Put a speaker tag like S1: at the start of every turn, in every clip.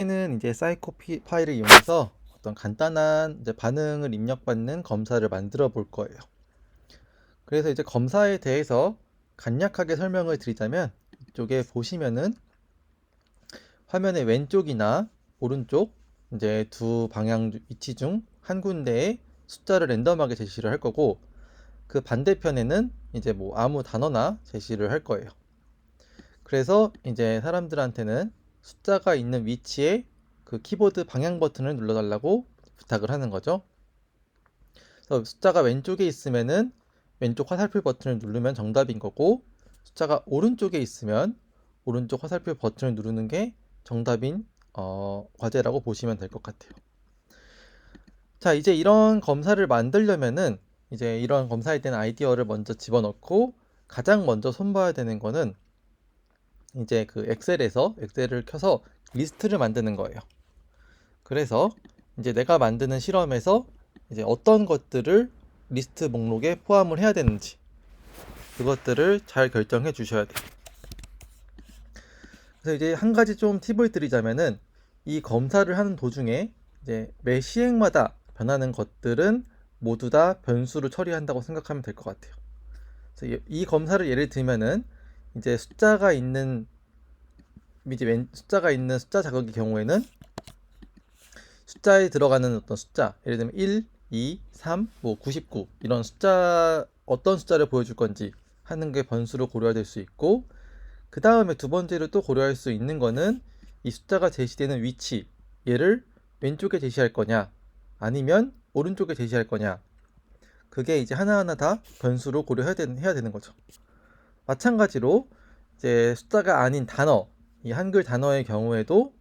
S1: 는 이제 사이코 파일을 이용해서 어떤 간단한 이제 반응을 입력받는 검사를 만들어 볼 거예요. 그래서 이제 검사에 대해서 간략하게 설명을 드리자면, 이쪽에 보시면은 화면의 왼쪽이나 오른쪽 이제 두 방향 위치 중 한 군데에 숫자를 랜덤하게 제시를 할 거고, 그 반대편에는 이제 뭐 아무 단어나 제시를 할 거예요. 그래서 이제 사람들한테는 숫자가 있는 위치에 그 키보드 방향 버튼을 눌러달라고 부탁을 하는 거죠. 그래서 숫자가 왼쪽에 있으면은 왼쪽 화살표 버튼을 누르면 정답인 거고, 숫자가 오른쪽에 있으면 오른쪽 화살표 버튼을 누르는 게 정답인 과제라고 보시면 될 것 같아요. 자, 이제 이런 검사를 만들려면은 이제 이런 검사에 대한 아이디어를 먼저 집어넣고, 가장 먼저 손봐야 되는 거는 이제 그 엑셀을 켜서 리스트를 만드는 거예요. 그래서 이제 내가 만드는 실험에서 이제 어떤 것들을 리스트 목록에 포함을 해야 되는지, 그것들을 잘 결정해 주셔야 돼요. 그래서 이제 한 가지 좀 팁을 드리자면은, 이 검사를 하는 도중에 이제 매 시행마다 변하는 것들은 모두 다 변수로 처리한다고 생각하면 될 것 같아요. 그래서 이 검사를 예를 들면은 이제 숫자가 있는 숫자 자극의 경우에는 숫자에 들어가는 어떤 숫자, 예를 들면 1, 2, 3, 뭐 99 이런 숫자, 어떤 숫자를 보여줄 건지 하는 게 변수로 고려될 수 있고, 그 다음에 두 번째로 또 고려할 수 있는 거는 이 숫자가 제시되는 위치, 얘를 왼쪽에 제시할 거냐 아니면 오른쪽에 제시할 거냐, 그게 이제 하나하나 다 변수로 고려해야 되는 거죠. 마찬가지로 이제 숫자가 아닌 단어, 이 한글 단어의 경우에도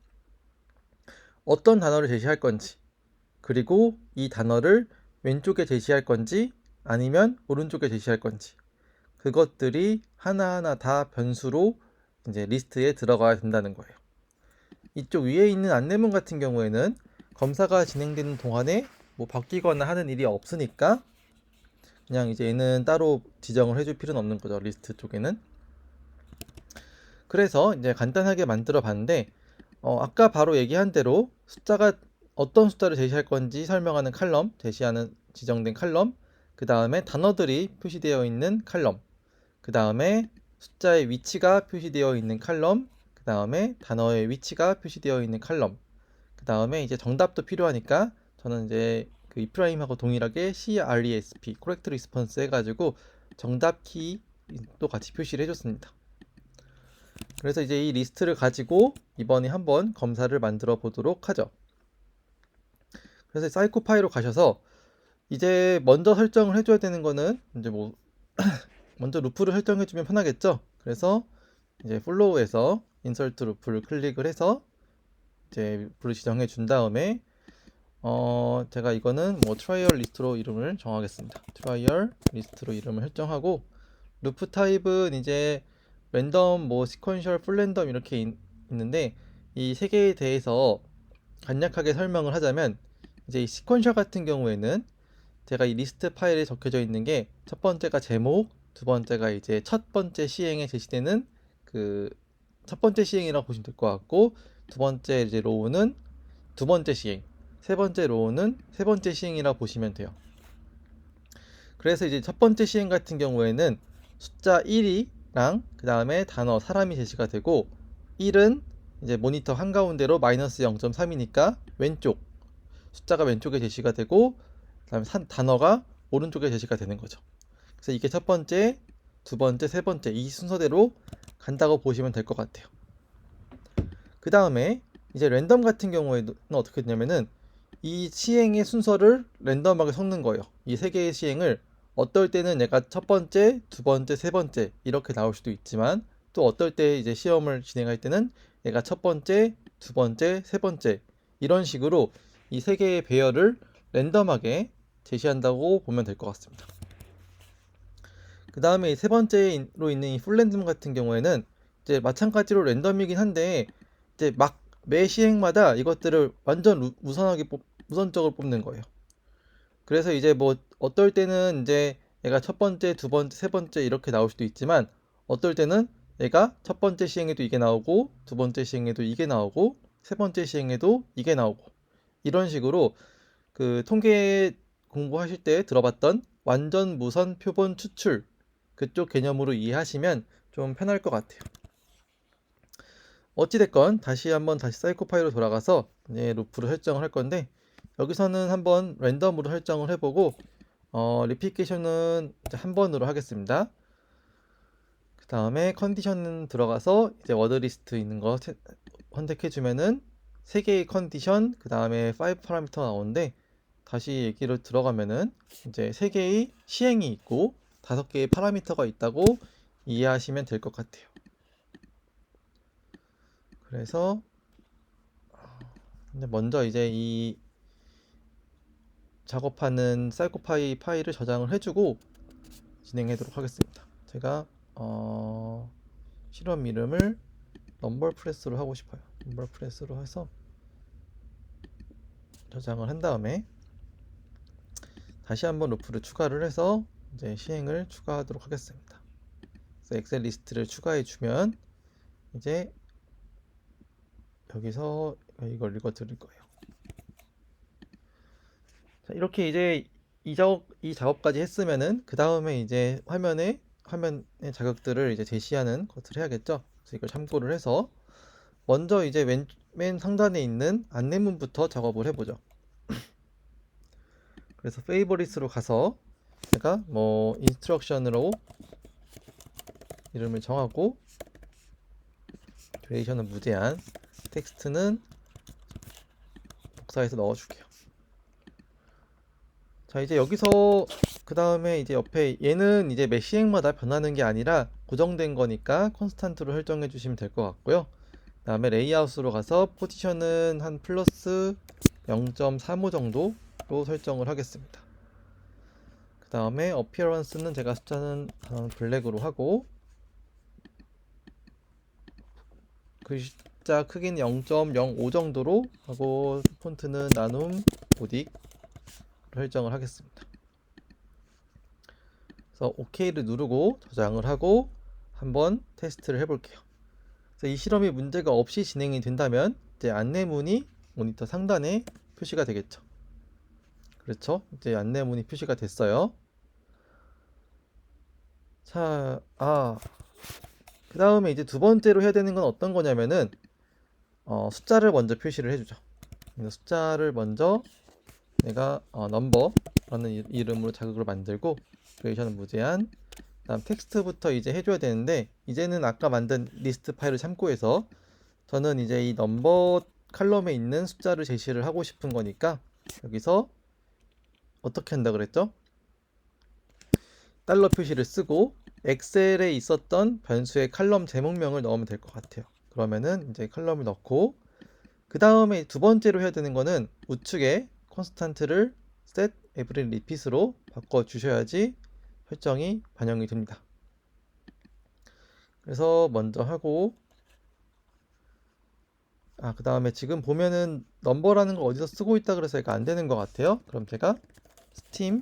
S1: 어떤 단어를 제시할 건지, 그리고 이 단어를 왼쪽에 제시할 건지 아니면 오른쪽에 제시할 건지, 그것들이 하나하나 다 변수로 이제 리스트에 들어가야 된다는 거예요. 이쪽 위에 있는 안내문 같은 경우에는 검사가 진행되는 동안에 뭐 바뀌거나 하는 일이 없으니까 그냥 이제 얘는 따로 지정을 해줄 필요는 없는 거죠, 리스트 쪽에는. 그래서 이제 간단하게 만들어 봤는데, 아까 바로 얘기한 대로 숫자가 어떤 숫자를 제시할 건지 설명하는 칼럼, 지정된 칼럼, 그 다음에 단어들이 표시되어 있는 칼럼, 그 다음에 숫자의 위치가 표시되어 있는 칼럼, 그 다음에 단어의 위치가 표시되어 있는 칼럼, 그 다음에 이제 정답도 필요하니까 저는 이제 그 이프라임하고 동일하게 CRESP, Correct Response 해가지고 정답 키도 같이 표시를 해줬습니다. 그래서 이제 이 리스트를 가지고 이번에 한번 검사를 만들어 보도록 하죠. 그래서 사이코파이로 가셔서 이제 먼저 설정을 해줘야 되는 거는 이제 뭐 먼저 루프를 설정해주면 편하겠죠. 그래서 이제 플로우에서 인서트 루프를 클릭을 해서 이제 루프를 지정해 준 다음에 제가 이거는 뭐 트라이얼 리스트로 이름을 정하겠습니다. 트라이얼 리스트로 이름을 설정하고, 루프 타입은 이제 랜덤, 뭐 시퀀셜, 풀 랜덤 이렇게 있는데, 이 세 개에 대해서 간략하게 설명을 하자면, 이제 이 시퀀셜 같은 경우에는 제가 이 리스트 파일에 적혀져 있는 게, 첫 번째가 제목, 두 번째가 이제 첫 번째 시행에 제시되는 그 첫 번째 시행이라고 보시면 될 것 같고, 두 번째 이제 로우는 두 번째 시행, 세 번째 로우는 세 번째 시행이라고 보시면 돼요. 그래서 이제 첫 번째 시행 같은 경우에는 숫자 1이랑 그 다음에 단어, 사람이 제시가 되고, 1은 이제 모니터 한가운데로 마이너스 0.3이니까 왼쪽, 숫자가 왼쪽에 제시가 되고, 그 다음에 단어가 오른쪽에 제시가 되는 거죠. 그래서 이게 첫 번째, 두 번째, 세 번째 이 순서대로 간다고 보시면 될 것 같아요. 그 다음에 이제 랜덤 같은 경우에는 어떻게 되냐면은 이 시행의 순서를 랜덤하게 섞는 거예요. 이 세 개의 시행을 어떨 때는 얘가 첫 번째, 두 번째, 세 번째 이렇게 나올 수도 있지만, 또 어떨 때 이제 시험을 진행할 때는 얘가 첫 번째, 두 번째, 세 번째 이런 식으로 이 세 개의 배열을 랜덤하게 제시한다고 보면 될 것 같습니다. 그 다음에 세 번째로 있는 이 풀랜덤 같은 경우에는 이제 마찬가지로 랜덤이긴 한데, 이제 막 매 시행마다 이것들을 완전 우선적으로 뽑는 거예요. 그래서 이제 뭐 어떨 때는 이제 얘가 첫 번째, 두 번째, 세 번째 이렇게 나올 수도 있지만, 어떨 때는 얘가 첫 번째 시행에도 이게 나오고 두 번째 시행에도 이게 나오고 세 번째 시행에도 이게 나오고, 이런 식으로 그 통계 공부하실 때 들어봤던 완전 무선 표본 추출 그쪽 개념으로 이해하시면 좀 편할 것 같아요. 어찌됐건 다시 사이코파이로 돌아가서 이제 루프를 설정을 할 건데, 여기서는 한번 랜덤으로 설정을 해보고 리피케이션은 이제 한 번으로 하겠습니다. 그 다음에 컨디션 들어가서 이제 워드리스트 있는 거 선택해주면은 3개의 컨디션, 그 다음에 5 파라미터 나오는데, 다시 얘기를 들어가면은 이제 3개의 시행이 있고 5개의 파라미터가 있다고 이해하시면 될 것 같아요. 그래서 먼저 이제 이 작업하는 사이코파이 파일을 저장을 해주고 진행하도록 하겠습니다. 제가 실험 이름을 넘버 프레스로 하고 싶어요. 넘버 프레스로 해서 저장을 한 다음에 다시 한번 루프를 추가를 해서 이제 시행을 추가하도록 하겠습니다. 그래서 엑셀 리스트를 추가해 주면 이제 여기서 이걸 읽어 드릴 거예요. 자, 이렇게 이제 이 작업까지 했으면은 그 다음에 이제 화면의 자격들을 이제 제시하는 것을 해야겠죠. 그래서 이걸 참고를 해서 먼저 이제 맨 상단에 있는 안내문부터 작업을 해보죠. 그래서 페이버릿으로 가서 제가 뭐 인스트럭션으로 이름을 정하고, 듀레이션은 무제한, 텍스트는 복사해서 넣어줄게요. 자, 이제 여기서 그 다음에 이제 옆에 얘는 이제 매 시행마다 변하는 게 아니라 고정된 거니까 콘스탄트로 설정해 주시면 될 것 같고요. 그 다음에 레이아웃으로 가서 포지션은 한 플러스 0.35 정도로 설정을 하겠습니다. 그 다음에 어피어런스는 제가 숫자는 블랙으로 하고, 글자 크기는 0.05 정도로 하고, 폰트는 나눔 보딕 설정을 하겠습니다. 그래서 OK를 누르고 저장을 하고 한번 테스트를 해볼게요. 그래서 이 실험이 문제가 없이 진행이 된다면 이제 안내문이 모니터 상단에 표시가 되겠죠. 그렇죠? 이제 안내문이 표시가 됐어요. 자, 그 다음에 이제 두 번째로 해야 되는 건 어떤 거냐면은 숫자를 먼저 표시를 해주죠. 숫자를 먼저 내가 넘버라는 이름으로 자극을 만들고, 듀레이션은 무제한, 다음 텍스트부터 이제 해줘야 되는데, 이제는 아까 만든 리스트 파일을 참고해서 저는 이제 이 넘버 칼럼에 있는 숫자를 제시를 하고 싶은 거니까 여기서 어떻게 한다 그랬죠? 달러 표시를 쓰고 엑셀에 있었던 변수의 칼럼 제목명을 넣으면 될 것 같아요. 그러면은 이제 칼럼을 넣고, 그 다음에 두 번째로 해야 되는 거는 우측에 콘스탄트를 set every repeat으로 바꿔 주셔야지 설정이 반영이 됩니다. 그래서 먼저 하고, 그 다음에 지금 보면은 넘버라는 걸 어디서 쓰고 있다 그래서 이거 안 되는 것 같아요. 그럼 제가 스팀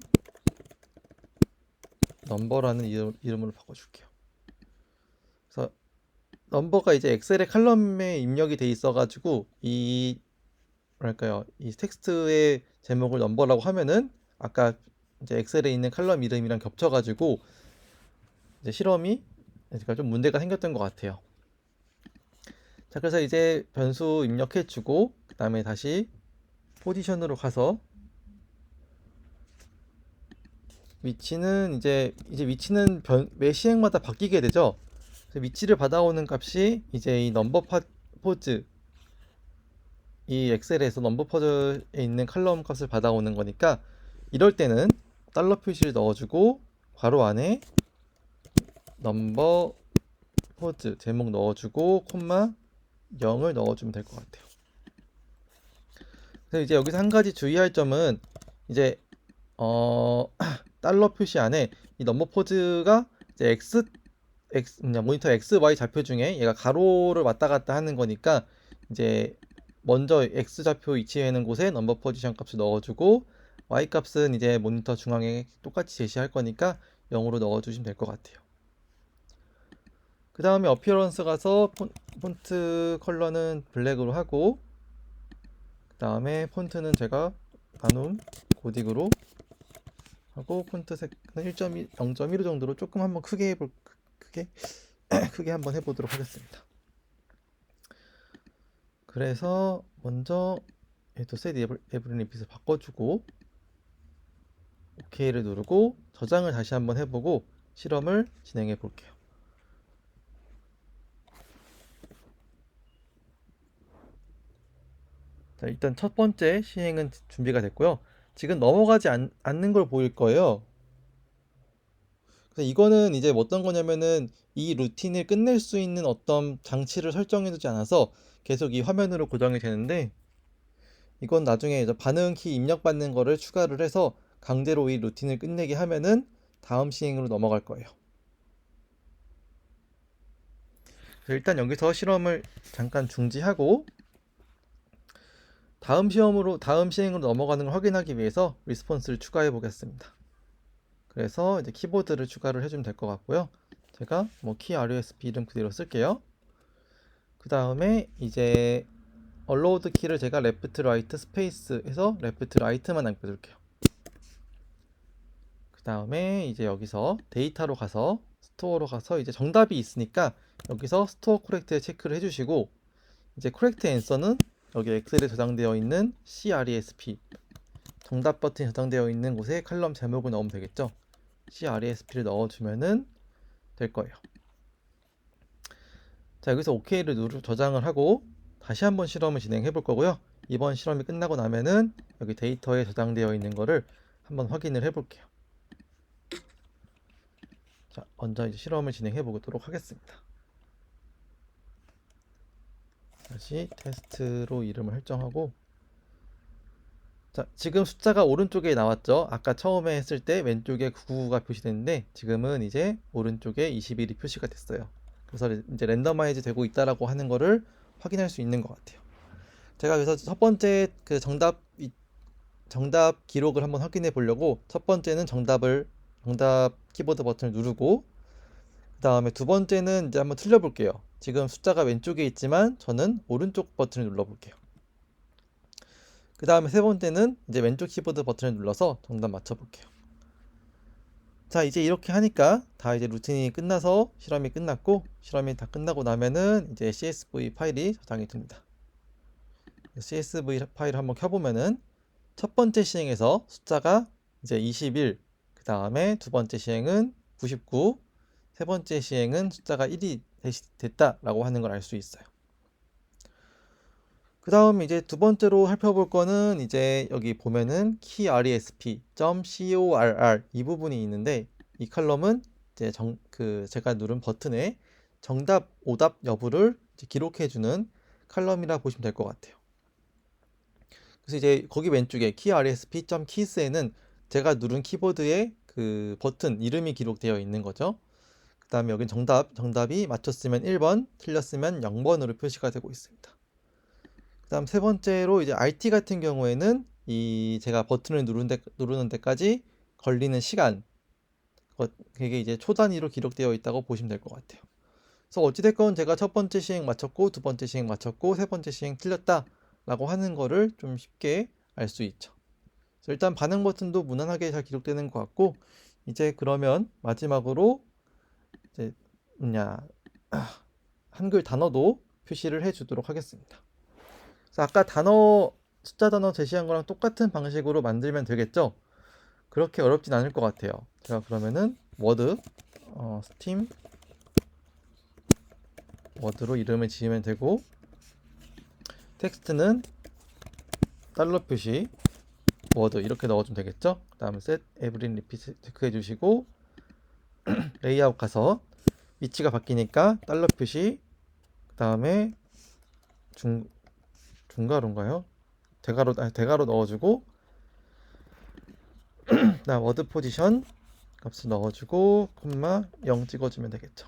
S1: 넘버라는 이름으로 바꿔줄게요. 그래서 넘버가 이제 엑셀의 칼럼에 입력이 돼 있어가지고 이 텍스트의 제목을 넘버라고 하면은 아까 이제 엑셀에 있는 칼럼 이름이랑 겹쳐가지고 이제 실험이 그러니까 좀 문제가 생겼던 것 같아요. 자, 그래서 이제 변수 입력해주고 그 다음에 다시 포지션으로 가서 위치는 이제 위치는 매 시행마다 바뀌게 되죠. 그래서 위치를 받아오는 값이 이제 이 넘버 포즈, 이 엑셀에서 넘버 포즈에 있는 칼럼 값을 받아오는 거니까, 이럴 때는 달러 표시를 넣어주고 괄호 안에 넘버 포즈 제목 넣어주고 콤마 0을 넣어주면 될 것 같아요. 그래서 이제 여기서 한 가지 주의할 점은 이제 달러 표시 안에 이 넘버 포즈가 이제 모니터 XY 좌표 중에 얘가 가로를 왔다 갔다 하는 거니까 이제 먼저 X 좌표 위치해 있는 곳에 넘버 포지션 값을 넣어주고 Y 값은 이제 모니터 중앙에 똑같이 제시할 거니까 0으로 넣어주시면 될 것 같아요. 그 다음에 어피어런스 가서 폰트 컬러는 블랙으로 하고 그 다음에 폰트는 제가 나눔 고딕으로 하고 폰트 색은 1.1, 0.15 정도로 조금 한번 크게 크게 한번 해보도록 하겠습니다. 그래서 먼저 또 set every repeat을 바꿔주고 OK를 누르고 저장을 다시 한번 해보고 실험을 진행해 볼게요. 자, 일단 첫 번째 시행은 준비가 됐고요. 지금 넘어가지 않는 걸 보일 거예요. 그래서 이거는 이제 어떤 거냐면은 이 루틴을 끝낼 수 있는 어떤 장치를 설정해 두지 않아서 계속 이 화면으로 고정이 되는데, 이건 나중에 이제 반응키 입력받는 거를 추가를 해서 강제로 이 루틴을 끝내게 하면은 다음 시행으로 넘어갈 거예요. 일단 여기서 실험을 잠깐 중지하고 다음 시행으로 넘어가는 걸 확인하기 위해서 리스폰스를 추가해 보겠습니다. 그래서 이제 키보드를 추가를 해주면 될 것 같고요. 제가 뭐 키 RUSP 이름 그대로 쓸게요. 그 다음에 이제 allowed 키를 제가 left, right, space 해서 left, right만 남겨둘게요. 그 다음에 이제 여기서 데이터로 가서 스토어로 가서 이제 정답이 있으니까 여기서 스토어 코렉트에 체크를 해주시고, 이제 코렉트 앤서는 여기 엑셀에 저장되어 있는 CRESP 정답 버튼이 저장되어 있는 곳에 칼럼 제목을 넣으면 되겠죠. CRESP를 넣어주면은 될 거예요. 자, 여기서 OK를 저장을 하고 다시 한번 실험을 진행해 볼 거고요. 이번 실험이 끝나고 나면은 여기 데이터에 저장되어 있는 거를 한번 확인을 해 볼게요. 자, 먼저 이제 실험을 진행해 보도록 하겠습니다. 다시 테스트로 이름을 설정하고, 자, 지금 숫자가 오른쪽에 나왔죠. 아까 처음에 했을 때 왼쪽에 999가 표시됐는데 지금은 이제 오른쪽에 21이 표시가 됐어요. 그래서 이제 랜더마이즈 되고 있다라고 하는 거를 확인할 수 있는 것 같아요. 제가 그래서 첫 번째 그 정답 기록을 한번 확인해 보려고 첫 번째는 정답 키보드 버튼을 누르고, 그 다음에 두 번째는 이제 한번 틀려 볼게요. 지금 숫자가 왼쪽에 있지만 저는 오른쪽 버튼을 눌러 볼게요. 그 다음에 세 번째는 이제 왼쪽 키보드 버튼을 눌러서 정답 맞춰 볼게요. 자, 이제 이렇게 하니까 다 이제 루틴이 끝나서 실험이 끝났고, 실험이 다 끝나고 나면은 이제 CSV 파일이 저장이 됩니다. CSV 파일을 한번 켜보면은 첫 번째 시행에서 숫자가 이제 21, 그 다음에 두 번째 시행은 99, 세 번째 시행은 숫자가 1이 됐다라고 하는 걸 알 수 있어요. 그 다음 이제 두 번째로 살펴볼 거는 이제 여기 보면은 keyresp.corr 이 부분이 있는데, 이 칼럼은 이제 제가 누른 버튼에 정답, 오답 여부를 기록해주는 칼럼이라 보시면 될 것 같아요. 그래서 이제 거기 왼쪽에 keyresp.keys에는 제가 누른 키보드의 그 버튼 이름이 기록되어 있는 거죠. 그 다음에 여긴 정답이 맞췄으면 1번, 틀렸으면 0번으로 표시가 되고 있습니다. 그 다음 세 번째로 이제 RT 같은 경우에는 이 제가 버튼을 누르는 데까지 걸리는 시간, 그게 이제 초 단위로 기록되어 있다고 보시면 될 것 같아요. 그래서 어찌됐건 제가 첫 번째 시행 맞췄고 두 번째 시행 맞췄고 세 번째 시행 틀렸다 라고 하는 거를 좀 쉽게 알 수 있죠. 그래서 일단 반응 버튼도 무난하게 잘 기록되는 것 같고, 이제 그러면 마지막으로 이제 한글 단어도 표시를 해 주도록 하겠습니다. 그래서 아까 숫자 단어 제시한 거랑 똑같은 방식으로 만들면 되겠죠? 그렇게 어렵진 않을 것 같아요. 제가 그러면은 스팀 워드로 이름을 지으면 되고, 텍스트는 달러 표시 워드 이렇게 넣어주면 되겠죠? 그 다음에 set every repeat 체크해 주시고 레이아웃 가서 위치가 바뀌니까 달러 표시, 그 다음에 중괄호인가요? 대괄호 넣어주고, 그다음 워드 포지션 값을 넣어주고 콤마 0 찍어주면 되겠죠.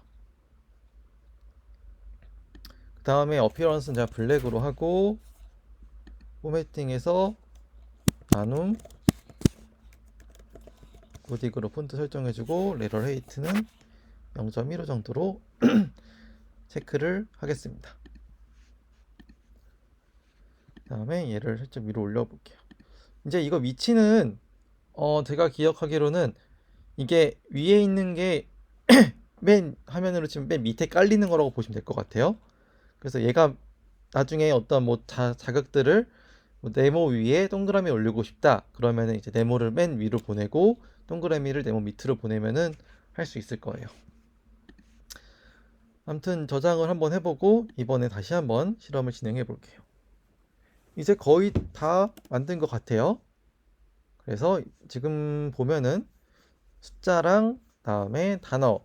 S1: 그 다음에 어피어런스는 제가 블랙으로 하고, 포매팅에서 나눔 고딕으로 폰트 설정해주고 레럴 헤이트는 0.15 정도로 체크를 하겠습니다. 그다음에 얘를 살짝 위로 올려볼게요. 이제 이거 위치는 제가 기억하기로는 이게 위에 있는 게 맨 화면으로 치면 맨 밑에 깔리는 거라고 보시면 될 것 같아요. 그래서 얘가 나중에 어떤 뭐 자극들을 뭐 네모 위에 동그라미 올리고 싶다 그러면은 이제 네모를 맨 위로 보내고 동그라미를 네모 밑으로 보내면은 할 수 있을 거예요. 아무튼 저장을 한번 해보고 이번에 다시 한번 실험을 진행해 볼게요. 이제 거의 다 만든 것 같아요. 그래서 지금 보면은 숫자랑 다음에 단어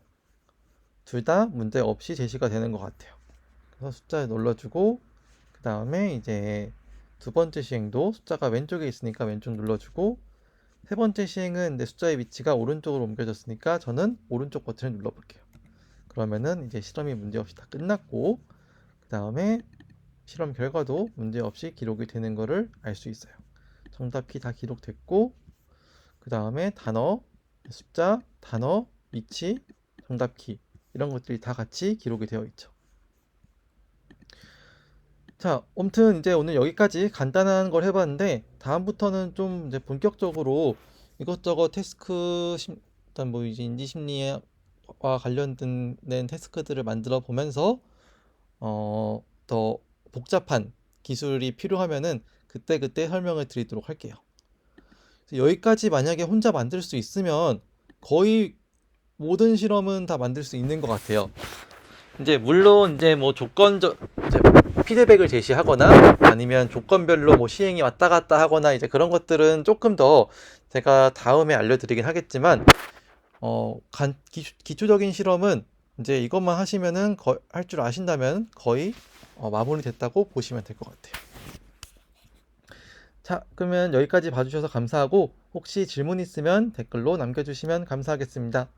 S1: 둘 다 문제 없이 제시가 되는 것 같아요. 그래서 숫자를 눌러주고 그 다음에 이제 두 번째 시행도 숫자가 왼쪽에 있으니까 왼쪽 눌러주고 세 번째 시행은 이제 숫자의 위치가 오른쪽으로 옮겨졌으니까 저는 오른쪽 버튼을 눌러볼게요. 그러면은 이제 실험이 문제없이 다 끝났고 그 다음에 실험 결과도 문제없이 기록이 되는 것을 알 수 있어요. 정답키 다 기록됐고 그 다음에 단어, 숫자, 단어, 위치, 정답키 이런 것들이 다 같이 기록이 되어 있죠. 자, 아무튼 이제 오늘 여기까지 간단한 걸 해봤는데 다음부터는 좀 이제 본격적으로 이것저것 일단 뭐 이제 인지 심리와 관련된 태스크들을 만들어 보면서 더 복잡한 기술이 필요하면은 그때 설명을 드리도록 할게요. 여기까지 만약에 혼자 만들 수 있으면 거의 모든 실험은 다 만들 수 있는 것 같아요. 이제 물론 이제 뭐 이제 피드백을 제시하거나 아니면 조건별로 뭐 시행이 왔다 갔다 하거나 이제 그런 것들은 조금 더 제가 다음에 알려드리긴 하겠지만 기초적인 실험은 이제 이것만 하시면은 할 줄 아신다면 거의 마무리됐다고 보시면 될 것 같아요. 자, 그러면 여기까지 봐주셔서 감사하고 혹시 질문 있으면 댓글로 남겨주시면 감사하겠습니다.